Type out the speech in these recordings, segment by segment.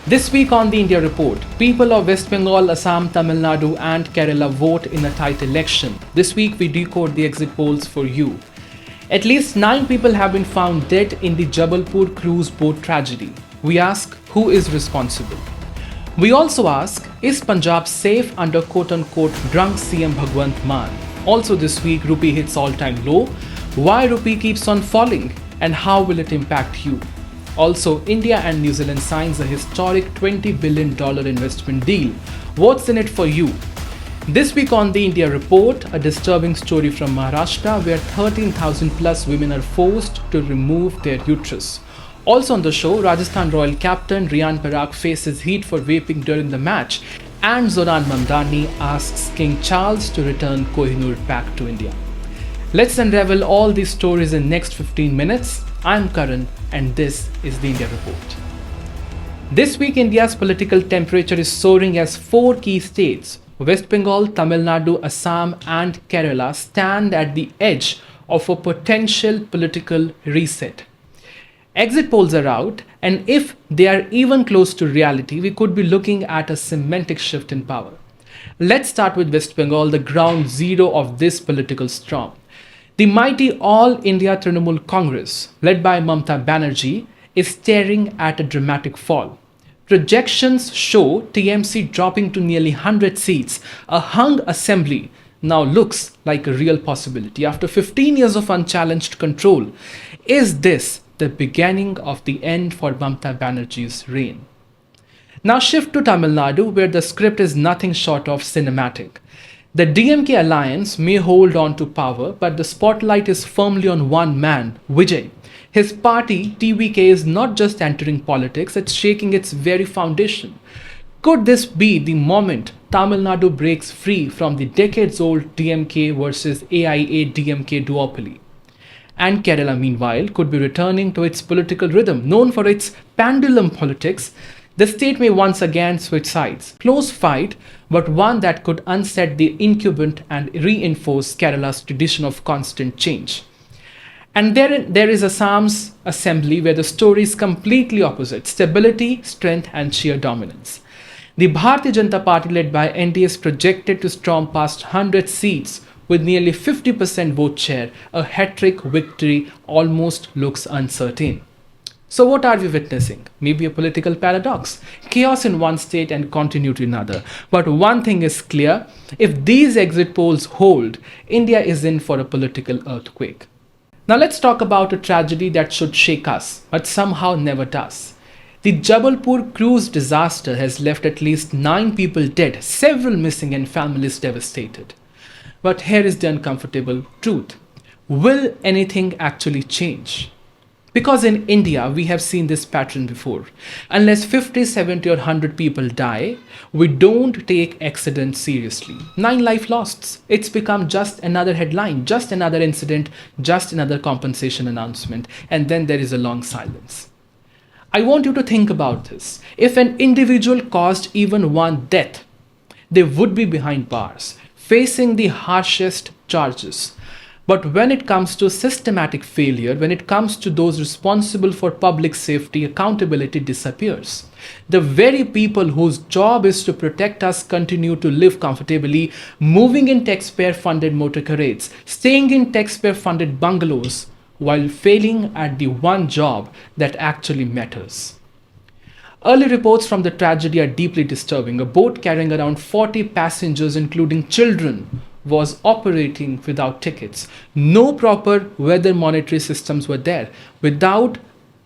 This week on the India Report, people of West Bengal, Assam, Tamil Nadu and Kerala vote in a tight election. This week we decode the exit polls for you. At least 9 people have been found dead in the Jabalpur cruise boat tragedy. We ask, who is responsible? We also ask, is Punjab safe under quote-unquote drunk CM Bhagwant Mann? Also this week, Rupee hits all-time low. Why Rupee keeps on falling and how will it impact you? Also, India and New Zealand signs a historic $20 billion investment deal. What's in it for you? This week on the India Report, a disturbing story from Maharashtra where 13,000 plus women are forced to remove their uterus. Also on the show, Rajasthan Royal captain Riyan Parag faces heat for vaping during the match, and Zoran Mamdani asks King Charles to return Koh-i-Noor back to India. Let's unravel all these stories in next 15 minutes. I'm Karan and this is the India Report. This week, India's political temperature is soaring as 4 key states, West Bengal, Tamil Nadu, Assam and Kerala, stand at the edge of a potential political reset. Exit polls are out, and if they are even close to reality, we could be looking at a semantic shift in power. Let's start with West Bengal, the ground zero of this political storm. The mighty All India Trinamool Congress, led by Mamata Banerjee, is staring at a dramatic fall. Projections show TMC dropping to nearly 100 seats. A hung assembly now looks like a real possibility. After 15 years of unchallenged control, is this the beginning of the end for Mamata Banerjee's reign? Now shift to Tamil Nadu, where the script is nothing short of cinematic. The DMK alliance may hold on to power, but the spotlight is firmly on one man, Vijay. His party, TVK, is not just entering politics, it's shaking its very foundation. Could this be the moment Tamil Nadu breaks free from the decades-old DMK versus AIA-DMK duopoly? And Kerala, meanwhile, could be returning to its political rhythm. Known for its pendulum politics, the state may once again switch sides. Close fight, but one that could unset the incumbent and reinforce Kerala's tradition of constant change. And there is Assam's assembly where the story is completely opposite: stability, strength and sheer dominance. The Bharatiya Janata Party, led by NDA, is projected to storm past 100 seats with nearly 50% vote share. A hat-trick victory almost looks uncertain. So what are we witnessing? Maybe a political paradox. Chaos in one state and continuity in another. But one thing is clear, if these exit polls hold, India is in for a political earthquake. Now let's talk about a tragedy that should shake us, but somehow never does. The Jabalpur cruise disaster has left at least 9 people dead, several missing and families devastated. But here is the uncomfortable truth. Will anything actually change? Because in India, we have seen this pattern before. Unless 50, 70 or 100 people die, we don't take accidents seriously. 9 life lost. It's become just another headline, just another incident, just another compensation announcement. And then there is a long silence. I want you to think about this. If an individual caused even one death, they would be behind bars, facing the harshest charges. But when it comes to systematic failure, when it comes to those responsible for public safety, accountability disappears. The very people whose job is to protect us continue to live comfortably, moving in taxpayer-funded motor carades, staying in taxpayer-funded bungalows, while failing at the one job that actually matters. Early reports from the tragedy are deeply disturbing. A boat carrying around 40 passengers, including children, was operating without tickets. No proper weather monitoring systems were there, without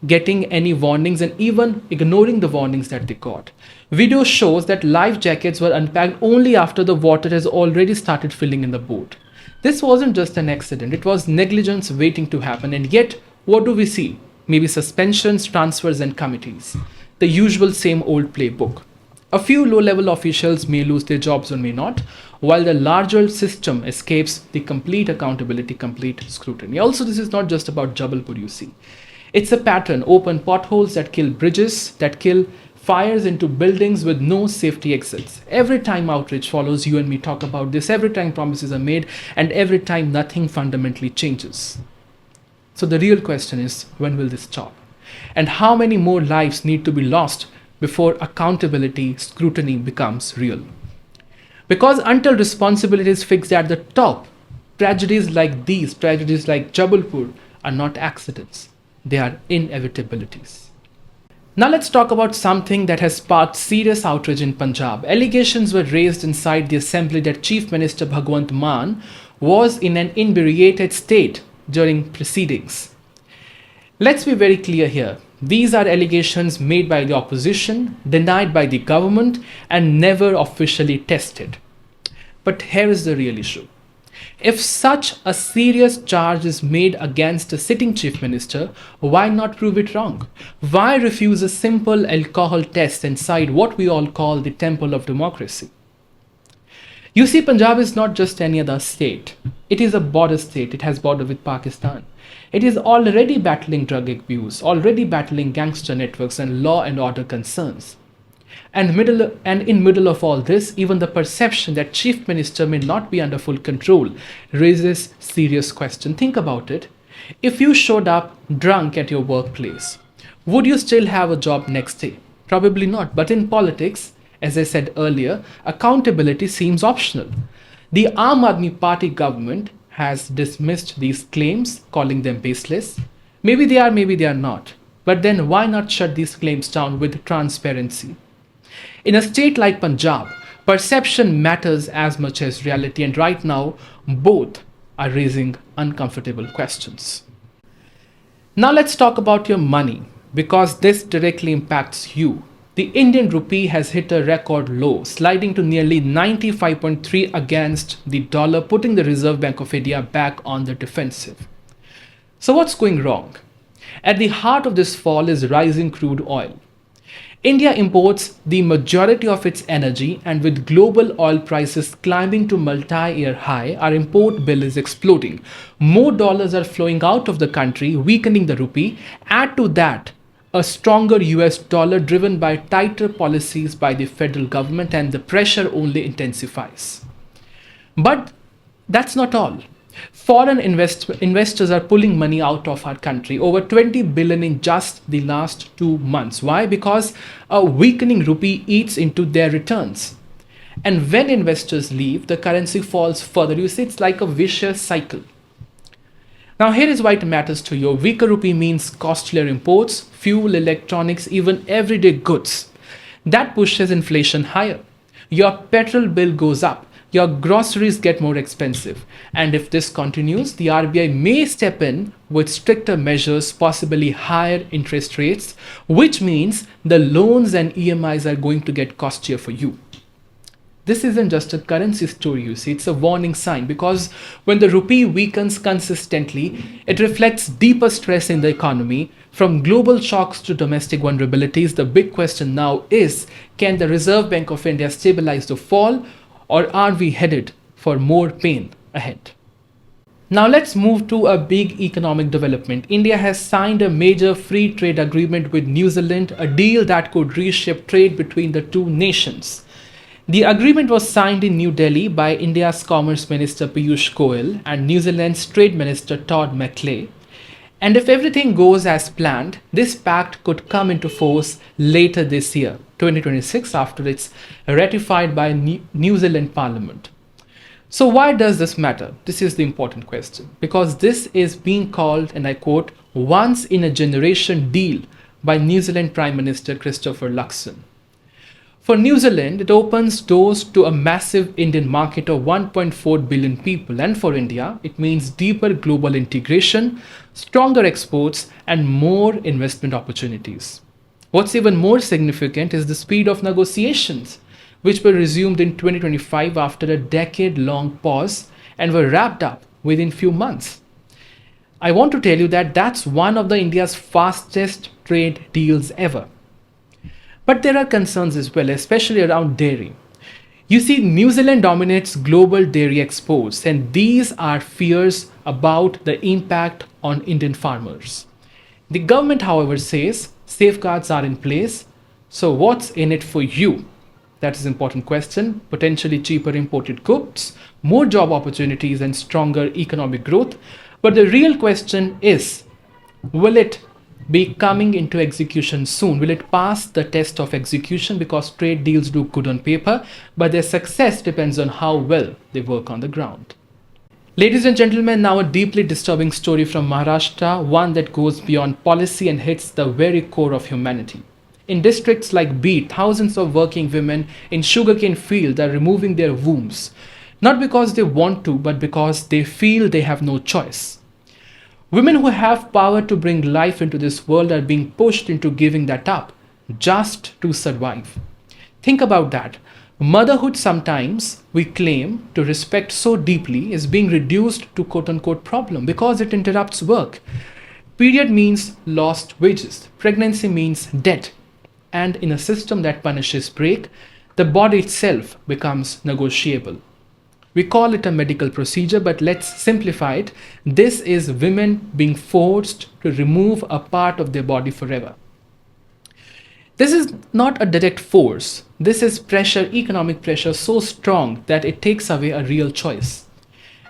getting any warnings and even ignoring the warnings that they got. Video shows that life jackets were unpacked only after the water has already started filling in the boat. This wasn't just an accident, it was negligence waiting to happen. And yet, what do we see? Maybe suspensions, transfers and committees. The usual same old playbook. A few low-level officials may lose their jobs or may not, while the larger system escapes the complete accountability, complete scrutiny. Also, this is not just about Jabalpur, you see. It's a pattern: open potholes that kill bridges, that kill fires into buildings with no safety exits. Every time outrage follows, you and me talk about this, every time promises are made, and every time nothing fundamentally changes. So the real question is, when will this stop? And how many more lives need to be lost before accountability scrutiny becomes real. Because until responsibility is fixed at the top, tragedies like these, tragedies like Jabalpur, are not accidents, they are inevitabilities. Now let's talk about something that has sparked serious outrage in Punjab. Allegations were raised inside the assembly that Chief Minister Bhagwant Mann was in an inebriated state during proceedings. Let's be very clear here. These are allegations made by the opposition, denied by the government, and never officially tested. But here is the real issue. If such a serious charge is made against a sitting chief minister, why not prove it wrong? Why refuse a simple alcohol test inside what we all call the temple of democracy? You see, Punjab is not just any other state. It is a border state. It has border with Pakistan. It is already battling drug abuse, already battling gangster networks and law and order concerns. And in middle of all this, even the perception that chief minister may not be under full control raises serious question. Think about it. If you showed up drunk at your workplace, would you still have a job next day? Probably not. But in politics, as I said earlier, accountability seems optional. The Aam Aadmi Party government has dismissed these claims, calling them baseless. Maybe they are not. But then why not shut these claims down with transparency? In a state like Punjab, perception matters as much as reality, and right now, both are raising uncomfortable questions. Now let's talk about your money, because this directly impacts you. The Indian rupee has hit a record low, sliding to nearly 95.3 against the dollar, putting the Reserve Bank of India back on the defensive. So what's going wrong? At the heart of this fall is rising crude oil. India imports the majority of its energy, and with global oil prices climbing to multi-year high, our import bill is exploding. More dollars are flowing out of the country, weakening the rupee. Add to that a stronger US dollar driven by tighter policies by the federal government, and the pressure only intensifies. But that's not all. Foreign investors are pulling money out of our country, over 20 billion in just the last 2 months. Why? Because a weakening rupee eats into their returns. And when investors leave, the currency falls further. You see, it's like a vicious cycle. Now here is why it matters to you. Weaker rupee means costlier imports, fuel, electronics, even everyday goods. That pushes inflation higher. Your petrol bill goes up. Your groceries get more expensive. And if this continues, the RBI may step in with stricter measures, possibly higher interest rates, which means the loans and EMIs are going to get costlier for you. This isn't just a currency story, you see, it's a warning sign, because when the rupee weakens consistently, it reflects deeper stress in the economy. From global shocks to domestic vulnerabilities, the big question now is, can the Reserve Bank of India stabilize the fall, or are we headed for more pain ahead? Now let's move to a big economic development. India has signed a major free trade agreement with New Zealand, a deal that could reshape trade between the two nations. The agreement was signed in New Delhi by India's Commerce Minister Piyush Goyal and New Zealand's Trade Minister Todd McClay. And if everything goes as planned, this pact could come into force later this year, 2026, after it's ratified by New Zealand Parliament. So why does this matter? This is the important question. Because this is being called, and I quote, once in a generation deal by New Zealand Prime Minister Christopher Luxon. For New Zealand, it opens doors to a massive Indian market of 1.4 billion people. And for India, it means deeper global integration, stronger exports, and more investment opportunities. What's even more significant is the speed of negotiations, which were resumed in 2025 after a decade-long pause and were wrapped up within few months. I want to tell you that that's one of the India's fastest trade deals ever. But there are concerns as well, especially around dairy. You see, New Zealand dominates global dairy exports, and these are fears about the impact on Indian farmers. The government, however, says safeguards are in place. So what's in it for you? That is an important question. Potentially cheaper imported goods, more job opportunities, and stronger economic growth. But the real question is, will it be coming into execution soon? Will it pass the test of execution? Because trade deals do good on paper, but their success depends on how well they work on the ground. Ladies and gentlemen, now a deeply disturbing story from Maharashtra, one that goes beyond policy and hits the very core of humanity. In districts like Beed, thousands of working women in sugarcane fields are removing their wombs, not because they want to, but because they feel they have no choice. Women who have power to bring life into this world are being pushed into giving that up just to survive. Think about that. Motherhood, sometimes we claim to respect so deeply, is being reduced to quote-unquote problem because it interrupts work. Period means lost wages. Pregnancy means debt. And in a system that punishes break, the body itself becomes negotiable. We call it a medical procedure, but let's simplify it. This is women being forced to remove a part of their body forever. This is not a direct force. This is pressure, economic pressure, so strong that it takes away a real choice.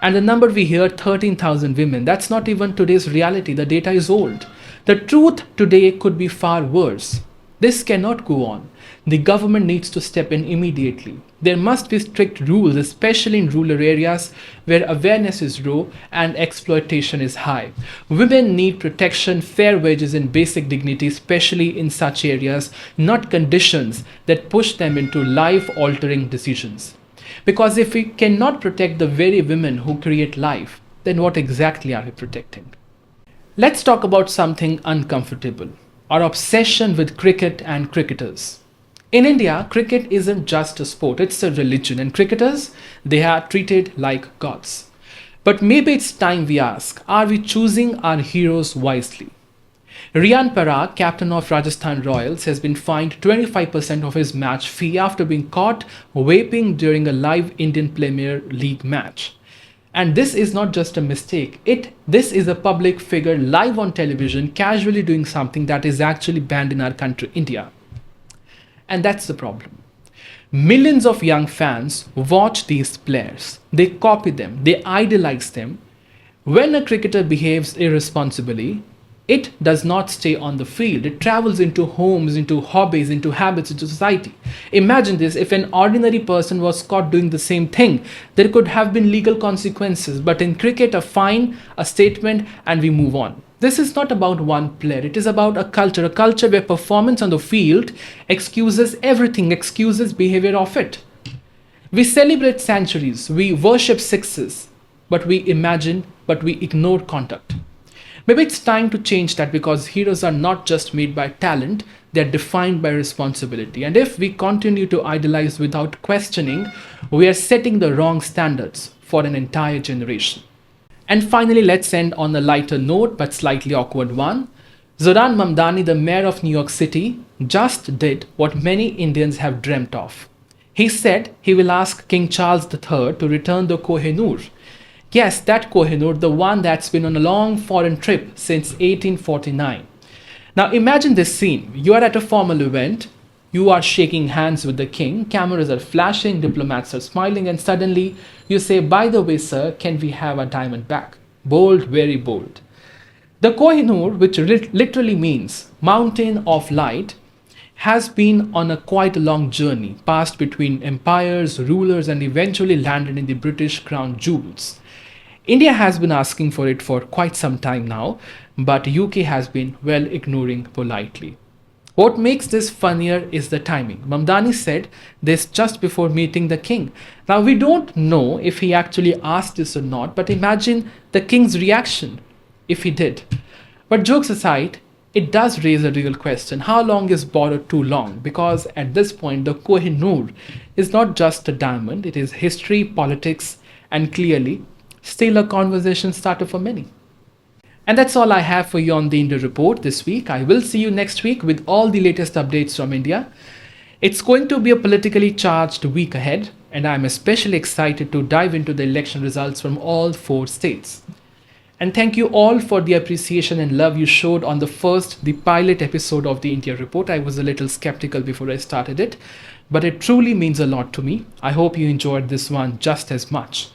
And the number we hear, 13,000 women, that's not even today's reality. The data is old. The truth today could be far worse. This cannot go on. The government needs to step in immediately. There must be strict rules, especially in rural areas where awareness is low and exploitation is high. Women need protection, fair wages, and basic dignity, especially in such areas, not conditions that push them into life-altering decisions. Because if we cannot protect the very women who create life, then what exactly are we protecting? Let's talk about something uncomfortable. Our obsession with cricket and cricketers. In India, cricket isn't just a sport, it's a religion, and cricketers, they are treated like gods. But maybe it's time we ask, are we choosing our heroes wisely? Riyan Parag, captain of Rajasthan Royals, has been fined 25% of his match fee after being caught vaping during a live Indian Premier League match. And this is not just a mistake. This is a public figure live on television casually doing something that is actually banned in our country, India. And that's the problem. Millions of young fans watch these players. They copy them. They idolize them. When a cricketer behaves irresponsibly, it does not stay on the field. It travels into homes, into hobbies, into habits, into society. Imagine this, if an ordinary person was caught doing the same thing, there could have been legal consequences. But in cricket, a fine, a statement, and we move on. This is not about one player. It is about a culture where performance on the field excuses everything, excuses behavior of it. We celebrate centuries, we worship sixes, but we ignore conduct. Maybe it's time to change that, because heroes are not just made by talent, they are defined by responsibility. And if we continue to idolize without questioning, we are setting the wrong standards for an entire generation. And finally, let's end on a lighter note, but slightly awkward one. Zoran Mamdani, the mayor of New York City, just did what many Indians have dreamt of. He said he will ask King Charles III to return the Koh-i-Noor. Yes, that Koh-i-Noor, the one that's been on a long foreign trip since 1849. Now imagine this scene. You are at a formal event, you are shaking hands with the king, cameras are flashing, diplomats are smiling, and suddenly you say, by the way, sir, can we have a diamond back? Bold, very bold. The Koh-i-Noor, which literally means mountain of light, has been on a quite a long journey, passed between empires, rulers, and eventually landed in the British crown jewels. India has been asking for it for quite some time now, but UK has been ignoring politely. What makes this funnier is the timing. Mamdani said this just before meeting the king. Now we don't know if he actually asked this or not, but imagine the king's reaction if he did. But jokes aside, it does raise a real question. How long is borrowed too long? Because at this point, the Koh-i-Noor is not just a diamond, it is history, politics, and clearly still a conversation starter for many. And that's all I have for you on the India Report this week. I will see you next week with all the latest updates from India. It's going to be a politically charged week ahead, and I'm especially excited to dive into the election results from all 4 states. And thank you all for the appreciation and love you showed on the pilot episode of the India Report. I was a little skeptical before I started it, but it truly means a lot to me. I hope you enjoyed this one just as much.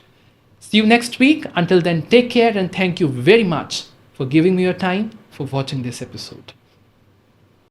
See you next week. Until then, take care, and thank you very much for giving me your time, for watching this episode.